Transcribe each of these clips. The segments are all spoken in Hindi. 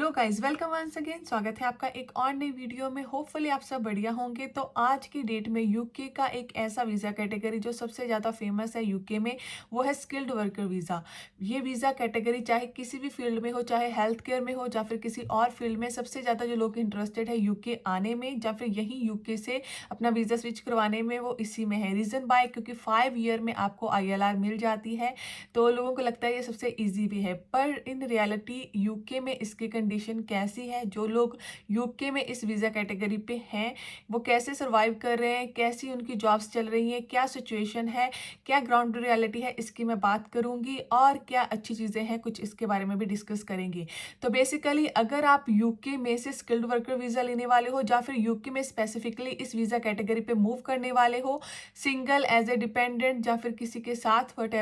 Hello guys, welcome once again. स्वागत है आपका एक और नई वीडियो में। होपफुली आप सब बढ़िया होंगे। तो आज की डेट में यूके का एक ऐसा वीज़ा कैटेगरी जो सबसे ज़्यादा फेमस है यूके में, वो है स्किल्ड वर्कर वीज़ा। ये वीज़ा कैटेगरी चाहे किसी भी फील्ड में हो, चाहे हेल्थ केयर में हो या फिर किसी और फील्ड में, सबसे ज़्यादा जो लोग इंटरेस्टेड है यूके आने में या फिर यहीं यूके से अपना वीज़ा स्विच करवाने में, वो इसी में है। रीज़न बाय क्योंकि 5 ईयर में आपको ILR मिल जाती है, तो लोगों को लगता है ये सबसे ईजी भी है, पर इन रियलिटी यूके में इसकी कंडीशन कैसी है, जो लोग यूके में इस वीज़ा कैटेगरी पे हैं वो कैसे सरवाइव कर रहे हैं, कैसी उनकी जॉब्स चल रही हैं, क्या सिचुएशन है, क्या ग्राउंड रियलिटी है, इसकी मैं बात करूंगी और क्या अच्छी चीज़ें हैं कुछ इसके बारे में भी डिस्कस करेंगे। तो बेसिकली अगर आप यूके में से स्किल्ड वर्कर वीज़ा लेने वाले हो या फिर यूके में स्पेसिफिकली इस वीज़ा कैटेगरी पे मूव करने वाले हो, सिंगल, एज ए डिपेंडेंट या फिर किसी के साथ, वट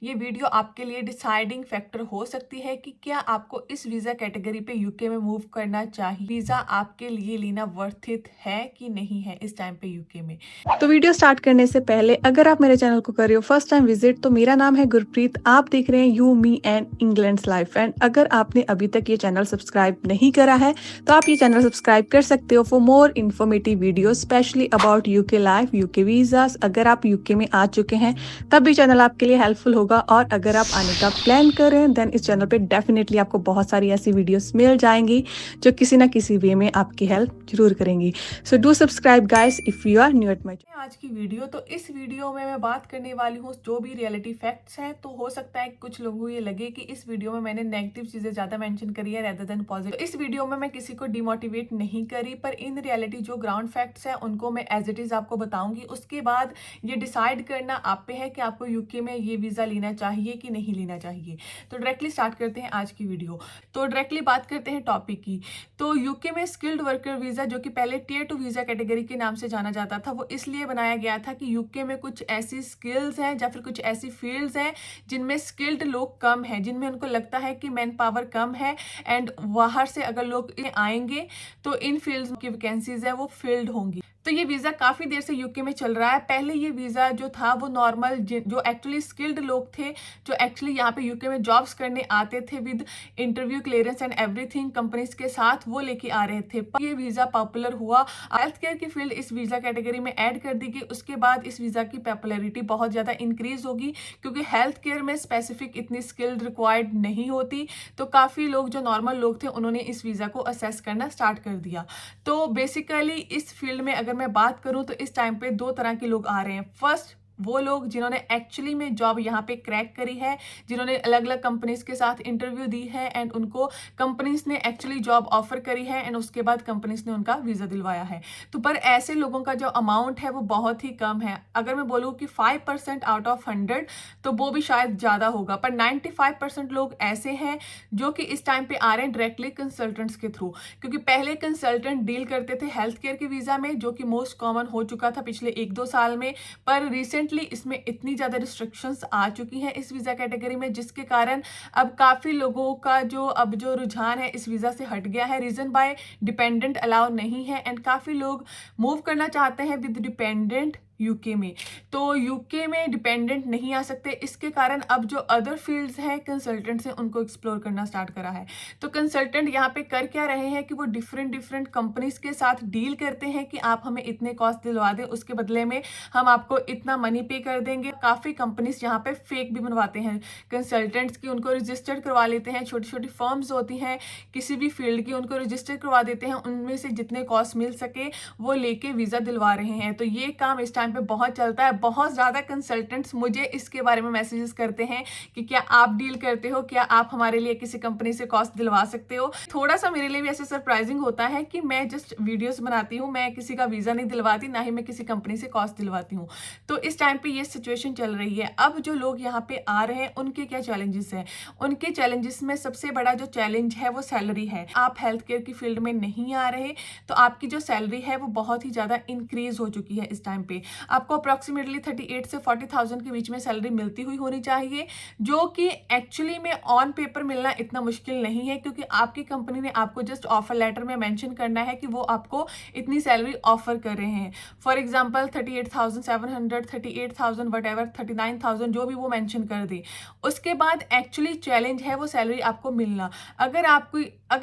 ये वीडियो आपके लिए डिसाइडिंग फैक्टर हो सकती है कि क्या आपको इस वीज़ा कैटेगरी पे यूके में मूव करना चाहिए। वीज़ा आपके लिए लेना वर्थ इट है कि नहीं है इस टाइम पे यूके में। तो वीडियो स्टार्ट करने से पहले अगर आप मेरे चैनल को कर रहे हो फर्स्ट टाइम विजिट, तो मेरा नाम है गुरप्रीत। आप देख रहे हैं you me and England's life. And अगर आपने अभी तक ये चैनल सब्सक्राइब नहीं करा है तो आप ये चैनल सब्सक्राइब कर सकते हो for more informative video specially about UK life, UK visas. अगर आप यूके में आ चुके हैं तब भी चैनल आपके लिए हेल्पफुल होगा, और अगर आप आने का प्लान कर रहे हैं देन इस चैनल पे डेफिनेटली आपको बहुत सारी ऐसी वीडियोस मिल जाएंगी जो किसी ना किसी वे में आपकी हेल्प जरूर करेंगी। So do subscribe guys if you are new at my. आज की वीडियो, तो इस वीडियो में मैं बात करने वाली हूँ जो भी रियलिटी फैक्ट्स हैं। तो हो सकता है कुछ लोगों को ये लगे कि इस वीडियो में मैंने नेगेटिव चीजें ज्यादा मेंशन करी है रेदर देन पॉजिटिव। तो इस वीडियो में मैं किसी को डिमोटिवेट नहीं करी, पर इन रियलिटी जो ग्राउंड फैक्ट्स हैं उनको मैं एज इट इज आपको बताऊंगी। उसके बाद ये डिसाइड करना आप पे है कि आपको यूके में ये वीजा लेना चाहिए कि नहीं लेना चाहिए। तो डायरेक्टली स्टार्ट करते हैं आज की वीडियो। तो डायरेक्टली बात करते हैं टॉपिक की। तो यूके में स्किल्ड वर्कर वीजा, जो कि पहले टियर 2 वीजा कैटेगरी के नाम से जाना जाता था, वो इसलिए बनाया गया था कि यूके में कुछ ऐसी स्किल्स हैं या फिर कुछ ऐसी फील्ड्स हैं जिनमें स्किल्ड लोग कम हैं, जिनमें उनको लगता है कि मैन पावर कम है एंड बाहर से अगर लोग आएंगे तो इन फील्ड्स की वैकेंसीज है वो फिल्ड होंगी। तो ये वीजा काफी देर से यूके में चल रहा है। पहले ये वीजा जो था वो नॉर्मल जो एक्चुअली स्किल्ड लोग थे, जो एक्चुअली यहाँ पे यूके में जॉब्स करने आते थे with interview clearance and everything companies के साथ, वो लेके आ रहे थे। पर ये वीजा पॉपुलर हुआ, हेल्थ केयर की फील्ड इस वीजा कैटेगरी में ऐड कर दी गई। उसके बाद इस वीजा की पॉपुलैरिटी बहुत ज्यादा इंक्रीज होगी क्योंकि हेल्थ केयर में स्पेसिफिक इतनी स्किल्ड रिक्वायर्ड नहीं होती। तो काफी लोग जो नॉर्मल लोग थे उन्होंने इस वीजा को असेस करना स्टार्ट कर दिया। तो बेसिकली इस फील्ड में अगर मैं बात करूं तो इस टाइम पे 2 तरह के लोग आ रहे हैं। फर्स्ट, वो लोग जिन्होंने एक्चुअली में जॉब यहाँ पे क्रैक करी है, जिन्होंने अलग अलग कंपनीज के साथ इंटरव्यू दी है एंड उनको कंपनीज ने एक्चुअली जॉब ऑफर करी है एंड उसके बाद कंपनीज ने उनका वीजा दिलवाया है। तो पर ऐसे लोगों का जो अमाउंट है वो बहुत ही कम है। अगर मैं बोलूँ कि 5% आउट ऑफ 100 तो वो भी शायद ज्यादा होगा, पर 95% लोग ऐसे हैं जो कि इस टाइम पे आ रहे हैं डायरेक्टली कंसल्टेंट्स के थ्रू। क्योंकि पहले कंसल्टेंट डील करते थे हेल्थ केयर के वीजा में, जो कि मोस्ट कॉमन हो चुका था पिछले 1-2 साल में, पर रिसेंटली इसमें इतनी ज्यादा रिस्ट्रिक्शंस आ चुकी हैं इस वीजा कैटेगरी में, जिसके कारण अब काफी लोगों का जो रुझान है इस वीजा से हट गया है। रीजन बाय डिपेंडेंट अलाउ नहीं है एंड काफी लोग मूव करना चाहते हैं विद डिपेंडेंट यूके में। तो यूके में डिपेंडेंट नहीं आ सकते, इसके कारण अब जो अदर फील्ड्स हैं कंसल्टेंट्स हैं उनको एक्सप्लोर करना स्टार्ट करा है। तो कंसल्टेंट यहाँ पे कर क्या रहे हैं कि वो डिफरेंट कंपनीज के साथ डील करते हैं कि आप हमें इतने कॉस्ट दिलवा दें, उसके बदले में हम आपको इतना मनी पे कर देंगे। काफी कंपनीज यहाँ पे फेक भी बनवाते हैं कंसल्टेंट्स की, उनको रजिस्टर्ड करवा लेते हैं। छोटी छोटी फर्म्स होती हैं किसी भी फील्ड की, उनको रजिस्टर करवा देते हैं, उनमें से जितने कॉस्ट मिल सके वो लेके वीजा दिलवा रहे हैं। तो ये काम इस टाइम पे बहुत चलता है। बहुत ज्यादा कंसल्टेंट्स मुझे इसके बारे में मैसेजेस करते हैं कि क्या आप डील करते हो, क्या आप हमारे लिए किसी कंपनी से कॉस्ट दिलवा सकते हो। थोड़ा सा मेरे लिए भी ऐसे सरप्राइजिंग होता है कि मैं जस्ट वीडियोस बनाती हूँ, मैं किसी का वीजा नहीं दिलवाती, ना ही मैं किसी कंपनी से कॉस्ट दिलवाती हूँ। तो इस टाइम पे ये सिचुएशन चल रही है। अब जो लोग यहाँ पे आ रहे हैं उनके क्या चैलेंजेस हैं? उनके चैलेंजेस में सबसे बड़ा जो चैलेंज है वो सैलरी है। आप हेल्थ केयर की फील्ड में नहीं आ रहे तो आपकी जो सैलरी है वो बहुत ही ज्यादा इंक्रीज हो चुकी है इस टाइम पे। आपको अप्रॉक्सीमेटली 38 से 40,000 के बीच में सैलरी मिलती हुई होनी चाहिए, जो कि एक्चुअली में ऑन पेपर मिलना इतना मुश्किल नहीं है, क्योंकि आपकी कंपनी ने आपको जस्ट ऑफर लेटर में मेंशन करना है कि वो आपको इतनी सैलरी ऑफर कर रहे हैं। फॉर एग्जांपल 38,700, 38,000 वट 39,000 जो भी वो मेंशन कर दे। उसके बाद एक्चुअली चैलेंज है वो सैलरी आपको मिलना। अगर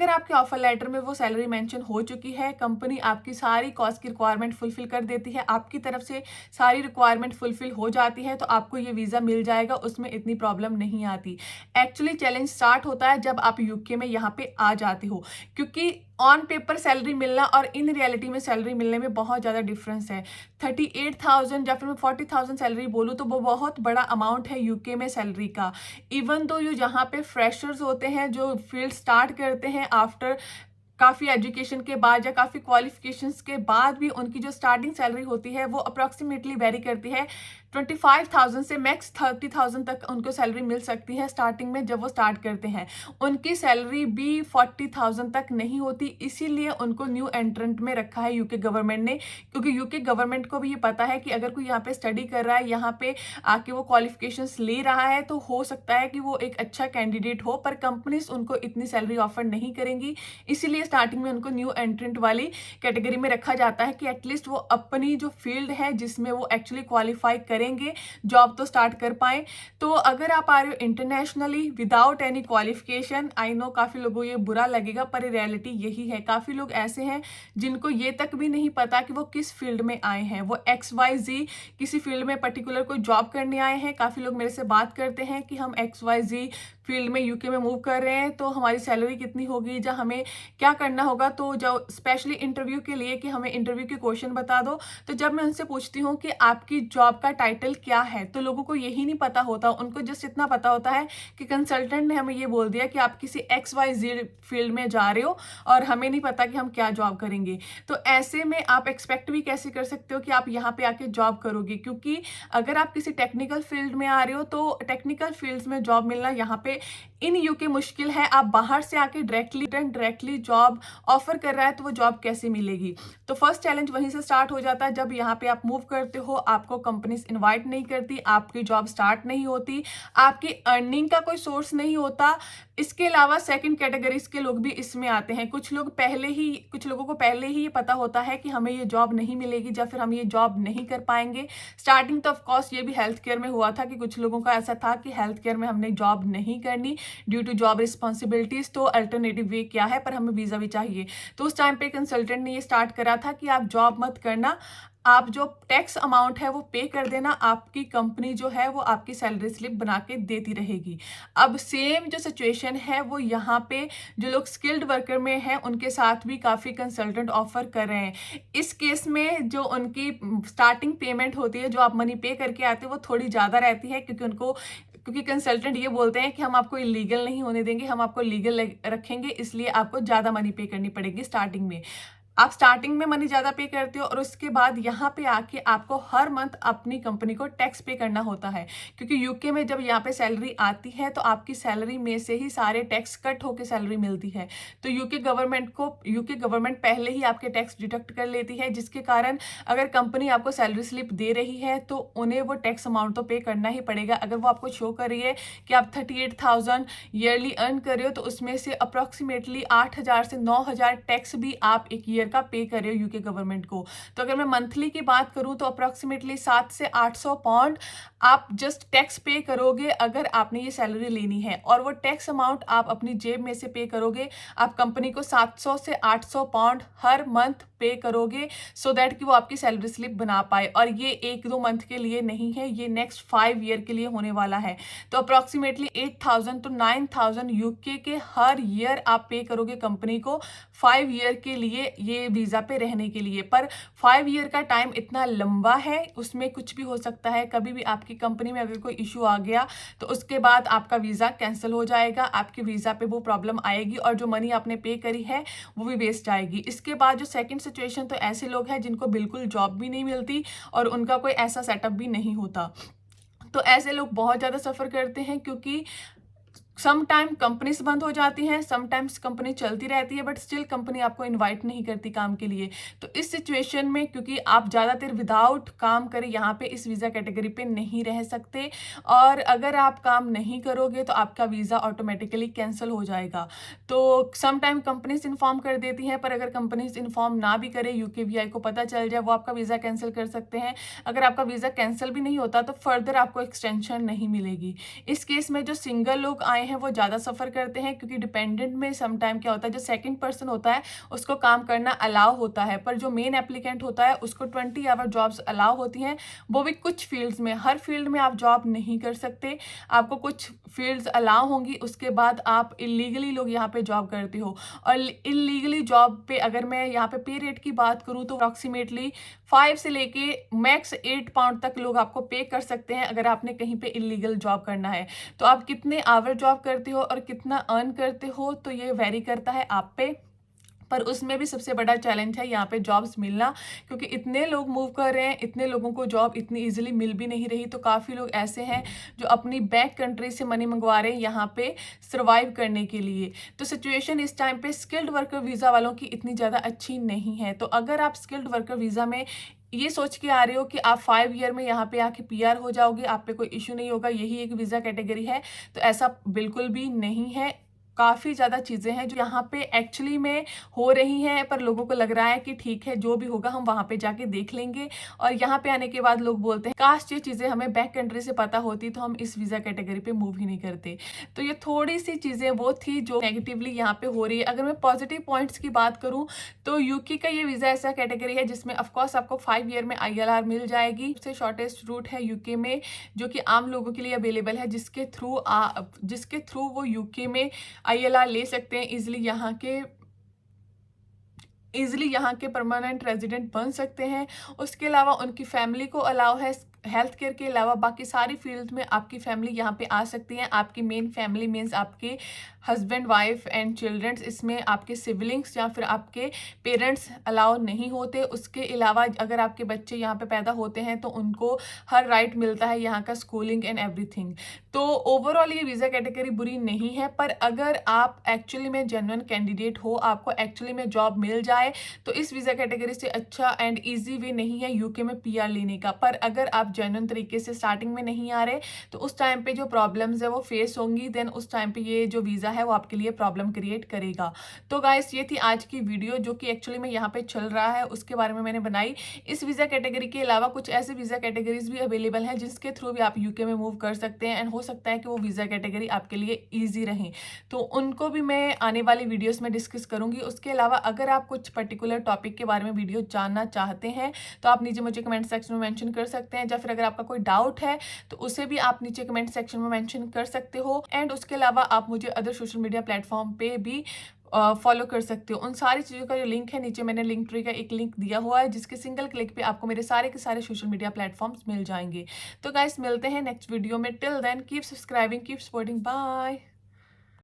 आपके ऑफर लेटर में वो सैलरी मेंशन हो चुकी है, कंपनी आपकी सारी कॉस्ट की रिक्वायरमेंट फुलफिल कर देती है, आपकी तरफ से सारी रिक्वायरमेंट फुलफिल हो जाती है, तो आपको ये वीज़ा मिल जाएगा, उसमें इतनी प्रॉब्लम नहीं आती। एक्चुअली चैलेंज स्टार्ट होता है जब आप यूके में यहाँ पे आ जाते हो, क्योंकि ऑन पेपर सैलरी मिलना और इन रियलिटी में सैलरी मिलने में बहुत ज़्यादा डिफरेंस है। 38,000 या फिर मैं 40,000 सैलरी बोलूँ तो वो बहुत बड़ा अमाउंट है यूके में सैलरी का। इवन दो जो यहाँ पे फ्रेशर्स होते हैं, जो फील्ड स्टार्ट करते हैं आफ्टर काफ़ी एजुकेशन के बाद या काफ़ी क्वालिफिकेशंस के बाद भी उनकी जो स्टार्टिंग सैलरी होती है वो अप्रॉक्सीमेटली वेरी करती है 25,000 से मैक्स 30,000 तक उनको सैलरी मिल सकती है स्टार्टिंग में जब वो स्टार्ट करते हैं। उनकी सैलरी भी 40,000 तक नहीं होती, इसीलिए उनको न्यू एंट्रेंट में रखा है यूके गवर्नमेंट ने, क्योंकि यूके गवर्नमेंट को भी ये पता है कि अगर कोई यहाँ पे स्टडी कर रहा है, यहाँ पे आके वो क्वालिफिकेशंस ले रहा है, तो हो सकता है कि वो एक अच्छा कैंडिडेट हो, पर कंपनीज उनको इतनी सैलरी ऑफर नहीं करेंगी। इसीलिए स्टार्टिंग में उनको न्यू एंट्रेंट वाली कैटेगरी में रखा जाता है कि एटलीस्ट वो अपनी जो फील्ड है जिसमें वो एक्चुअली क्वालिफाई करेंगे, जॉब तो स्टार्ट कर पाए। तो अगर आप आ रहे हो internationally without any qualification, I know काफ़ी लोगों को ये बुरा लगेगा, पर रियलिटी यही है। काफ़ी लोग ऐसे हैं जिनको ये तक भी नहीं पता कि वो किस फील्ड में आए हैं, वो XYZ किसी फील्ड में पर्टिकुलर कोई जॉब करने आए हैं। काफ़ी लोग मेरे से बात करते हैं कि हम XYZ फील्ड में यूके में मूव कर रहे हैं, तो हमारी सैलरी कितनी होगी, या हमें क्या करना होगा। तो जब स्पेशली इंटरव्यू के लिए कि हमें इंटरव्यू के क्वेश्चन बता दो, तो जब मैं उनसे पूछती हूँ कि आपकी जॉब का टाइटल क्या है, तो लोगों को यही नहीं पता होता। उनको जस्ट इतना पता होता है कि कंसल्टेंट ने हमें ये बोल दिया कि आप किसी XYZ फील्ड में जा रहे हो, और हमें नहीं पता कि हम क्या जॉब करेंगे। तो ऐसे में आप एक्सपेक्ट भी कैसे कर सकते हो कि आप यहाँ पे आके जॉब करोगे, क्योंकि अगर आप किसी टेक्निकल फील्ड में आ रहे हो तो टेक्निकल फील्ड्स में जॉब मिलना यहाँ पे इन यूके मुश्किल है। आप बाहर से आके डायरेक्टली जॉब ऑफर कर रहा है, तो वो जॉब कैसे मिलेगी। तो फर्स्ट चैलेंज वहीं से स्टार्ट हो जाता है। जब यहाँ पे आप मूव करते हो, आपको कंपनीज इनवाइट नहीं करती, आपकी जॉब स्टार्ट नहीं होती, आपकी अर्निंग का कोई सोर्स नहीं होता। इसके अलावा सेकंड कैटेगरीज के लोग भी इसमें आते हैं। कुछ लोगों को पहले ही ये पता होता है कि हमें ये जॉब नहीं मिलेगी या फिर हम ये जॉब नहीं कर पाएंगे। स्टार्टिंग तो ऑफकोर्स ये भी हेल्थ केयर में हुआ था कि कुछ लोगों का ऐसा था कि हेल्थ केयर में हमने जॉब नहीं करनी ड्यू टू जॉब रिस्पॉन्सिबिलिटीज, तो अल्टरनेटिव वे क्या है, पर हमें वीजा भी चाहिए। तो उस टाइम पे कंसल्टेंट ने ये स्टार्ट करा था कि आप जॉब मत करना, आप जो टैक्स अमाउंट है वो पे कर देना, आपकी कंपनी जो है वो आपकी सैलरी स्लिप बना के देती रहेगी। अब सेम जो सिचुएशन है वो यहाँ पे जो लोग स्किल्ड वर्कर में हैं उनके साथ भी काफ़ी कंसल्टेंट ऑफर कर रहे हैं। इस केस में जो उनकी स्टार्टिंग पेमेंट होती है, जो आप मनी पे करके आते हो, वो थोड़ी ज़्यादा रहती है, क्योंकि कंसल्टेंट ये बोलते हैं कि हम आपको इलीगल नहीं होने देंगे, हम आपको लीगल रखेंगे, इसलिए आपको ज़्यादा मनी पे करनी पड़ेगी स्टार्टिंग में। आप स्टार्टिंग में मनी ज़्यादा पे करते हो और उसके बाद यहाँ पे आके आपको हर मंथ अपनी कंपनी को टैक्स पे करना होता है, क्योंकि यूके में जब यहाँ पे सैलरी आती है तो आपकी सैलरी में से ही सारे टैक्स कट होकर सैलरी मिलती है। तो यूके गवर्नमेंट पहले ही आपके टैक्स डिडक्ट कर लेती है, जिसके कारण अगर कंपनी आपको सैलरी स्लिप दे रही है तो उन्हें वो टैक्स अमाउंट तो पे करना ही पड़ेगा। अगर वो आपको शो कर रही है कि आप 38,000 ईयरली अर्न कर रहे हो, तो उसमें से अप्रॉक्सीमेटली 8,000 से 9,000 टैक्स भी आप एक ईयर का पे कर रहे हो यूके गवर्नमेंट को। तो अगर मैं मंथली की बात करूं तो अप्रॉक्सीमेटली 700 से 800 पाउंड आप जस्ट टैक्स पे करोगे अगर आपने ये सैलरी लेनी है, और वो टैक्स अमाउंट आप अपनी जेब में से पे करोगे। आप कंपनी को 700 से 800 पाउंड हर मंथ पे करोगे, सो दैट कि वो आपकी सैलरी स्लिप बना पाए। और ये 1-2 मंथ के लिए नहीं है, ये नेक्स्ट 5 ईयर के लिए होने वाला है। तो अप्रॉक्सीमेटली 8,000 to 9,000 यूके के हर ईयर आप पे करोगे कंपनी को 5 ईयर के लिए, ये वीज़ा पे रहने के लिए। पर 5 ईयर का टाइम इतना लंबा है, उसमें कुछ भी हो सकता है। कभी भी आपकी कंपनी में अगर कोई इशू आ गया तो उसके बाद आपका वीज़ा कैंसिल हो जाएगा, आपके वीज़ा पे वो प्रॉब्लम आएगी और जो मनी आपने पे करी है वो भी वेस्ट जाएगी। इसके बाद जो सेकंड सिचुएशन, तो ऐसे लोग हैं जिनको बिल्कुल जॉब भी नहीं मिलती और उनका कोई ऐसा सेटअप भी नहीं होता। तो ऐसे लोग बहुत ज़्यादा सफ़र करते हैं, क्योंकि सम टाइम कंपनीज बंद हो जाती हैं, समटाइम्स कंपनी चलती रहती है, बट स्टिल कंपनी आपको इनवाइट नहीं करती काम के लिए। तो इस सिचुएशन में क्योंकि आप ज़्यादातर विदाउट काम करे यहाँ पे इस वीज़ा कैटेगरी पे नहीं रह सकते, और अगर आप काम नहीं करोगे तो आपका वीज़ा ऑटोमेटिकली कैंसिल हो जाएगा। तो सम टाइम कंपनीज इन्फॉर्म कर देती हैं, पर अगर कंपनीज इन्फॉर्म ना भी करे, यूकेवीआई को पता चल जाए, वो आपका वीज़ा कैंसिल कर सकते हैं। अगर आपका वीज़ा कैंसिल भी नहीं होता तो फर्दर आपको एक्सटेंशन नहीं मिलेगी। इस केस में जो सिंगल लोग आए हैं वो ज़्यादा सफ़र करते हैं, क्योंकि डिपेंडेंट में सम टाइम क्या होता है, जो सेकंड पर्सन होता है उसको काम करना अलाउ होता है, पर जो मेन एप्लीकेंट होता है उसको 20 आवर जॉब्स अलाउ होती हैं, वो भी कुछ फील्ड्स में। हर फील्ड में आप जॉब नहीं कर सकते, आपको कुछ फील्ड्स अलाउ होंगी, उसके बाद आप इलीगली लोग यहाँ पे जॉब करते हो। और इलीगली जॉब पे अगर मैं यहाँ पे रेट की बात करूँ तो अप्रॉक्सीमेटली 5 से लेके मैक्स 8 पाउंड तक लोग आपको पे कर सकते हैं अगर आपने कहीं पे इलीगल जॉब करना है। तो आप कितने आवर जॉब करते हो और कितना अर्न करते हो तो ये वेरी करता है आप पे, पर उसमें भी सबसे बड़ा चैलेंज है यहाँ पे जॉब्स मिलना, क्योंकि इतने लोग मूव कर रहे हैं, इतने लोगों को जॉब इतनी इजीली मिल भी नहीं रही। तो काफ़ी लोग ऐसे हैं जो अपनी बैक कंट्री से मनी मंगवा रहे हैं यहाँ पे सर्वाइव करने के लिए। तो सिचुएशन इस टाइम पे स्किल्ड वर्कर वीज़ा वालों की इतनी ज़्यादा अच्छी नहीं है। तो अगर आप स्किल्ड वर्कर वीज़ा में ये सोच के आ रहे हो कि आप 5 ईयर में यहाँ पे आके पीआर हो जाओगे, आप पे कोई इशू नहीं होगा, यही एक वीज़ा कैटेगरी है, तो ऐसा बिल्कुल भी नहीं है। काफ़ी ज़्यादा चीज़ें हैं जो यहाँ पे एक्चुअली में हो रही हैं, पर लोगों को लग रहा है कि ठीक है जो भी होगा हम वहाँ पे जाके देख लेंगे, और यहाँ पे आने के बाद लोग बोलते हैं काश ये चीज़ें हमें बैक कंट्री से पता होती तो हम इस वीज़ा कैटेगरी पे मूव ही नहीं करते। तो ये थोड़ी सी चीज़ें वो थी जो नेगेटिवली यहाँ पे हो रही है। अगर मैं पॉजिटिव पॉइंट्स की बात करूँ तो यूके का ये वीज़ा ऐसा कैटेगरी है जिसमें ऑफकोर्स आपको 5 ईयर में ILR मिल जाएगी। सबसे शॉर्टेस्ट रूट है यूके में जो कि आम लोगों के लिए अवेलेबल है, जिसके थ्रू वो यूके में ILR ले सकते हैं, इजिली यहाँ के परमानेंट रेजिडेंट बन सकते हैं। उसके अलावा उनकी फैमिली को अलाउ है, हेल्थ केयर के अलावा बाकी सारी फील्ड में आपकी फैमिली यहाँ पे आ सकती है। आपकी मेन फैमिली मीन्स आपके हस्बैंड, वाइफ एंड चिल्ड्रंस, इसमें आपके सिबलिंग्स या फिर आपके पेरेंट्स अलाउ नहीं होते। उसके अलावा अगर आपके बच्चे यहाँ पे पैदा होते हैं तो उनको हर राइट मिलता है यहाँ का स्कूलिंग एंड एवरीथिंग। तो ओवरऑल ये वीज़ा कैटेगरी बुरी नहीं है, पर अगर आप एक्चुअली में जेन्युइन कैंडिडेट हो, आपको एक्चुअली में जॉब मिल जाए, तो इस वीज़ा कैटेगरी से अच्छा एंड ईजी वे नहीं है यूके में PR लेने का। पर अगर आप जेन्युइन तरीके से स्टार्टिंग में नहीं आ रहे तो उस टाइम पे जो प्रॉब्लम्स है वो फेस होंगी, देन उस टाइम पे ये जो वीज़ा है वो आपके लिए प्रॉब्लम क्रिएट करेगा। तो गाइस ये थी आज की वीडियो जो कि एक्चुअली में यहाँ पे चल रहा है उसके बारे में मैंने बनाई। इस वीज़ा कैटेगरी के अलावा कुछ ऐसे वीज़ा कैटेगरीज भी अवेलेबल हैं जिसके थ्रू भी आप यूके में मूव कर सकते हैं, एंड हो सकता है कि वो वीज़ा कैटेगरी आपके लिए ईजी रहें, तो उनको भी मैं आने वाली वीडियोज़ में डिस्कस करूँगी। उसके अलावा अगर आप कुछ पर्टिकुलर टॉपिक के बारे में वीडियो जानना चाहते हैं तो आप नीचे मुझे कमेंट सेक्शन में मेंशन कर सकते हैं, या फिर अगर आपका कोई डाउट है तो उसे भी आप नीचे कमेंट सेक्शन में मेंशन कर सकते हो। एंड उसके अलावा आप मुझे अदर सोशल मीडिया प्लेटफॉर्म पे भी फॉलो कर सकते हो। उन सारी चीज़ों का जो लिंक है नीचे मैंने लिंक ट्री का एक लिंक दिया हुआ है, जिसके सिंगल क्लिक पे आपको मेरे सारे के सारे सोशल मीडिया प्लेटफॉर्म्स मिल जाएंगे। तो गाइस मिलते हैं नेक्स्ट वीडियो में, till then keep subscribing, keep supporting, bye.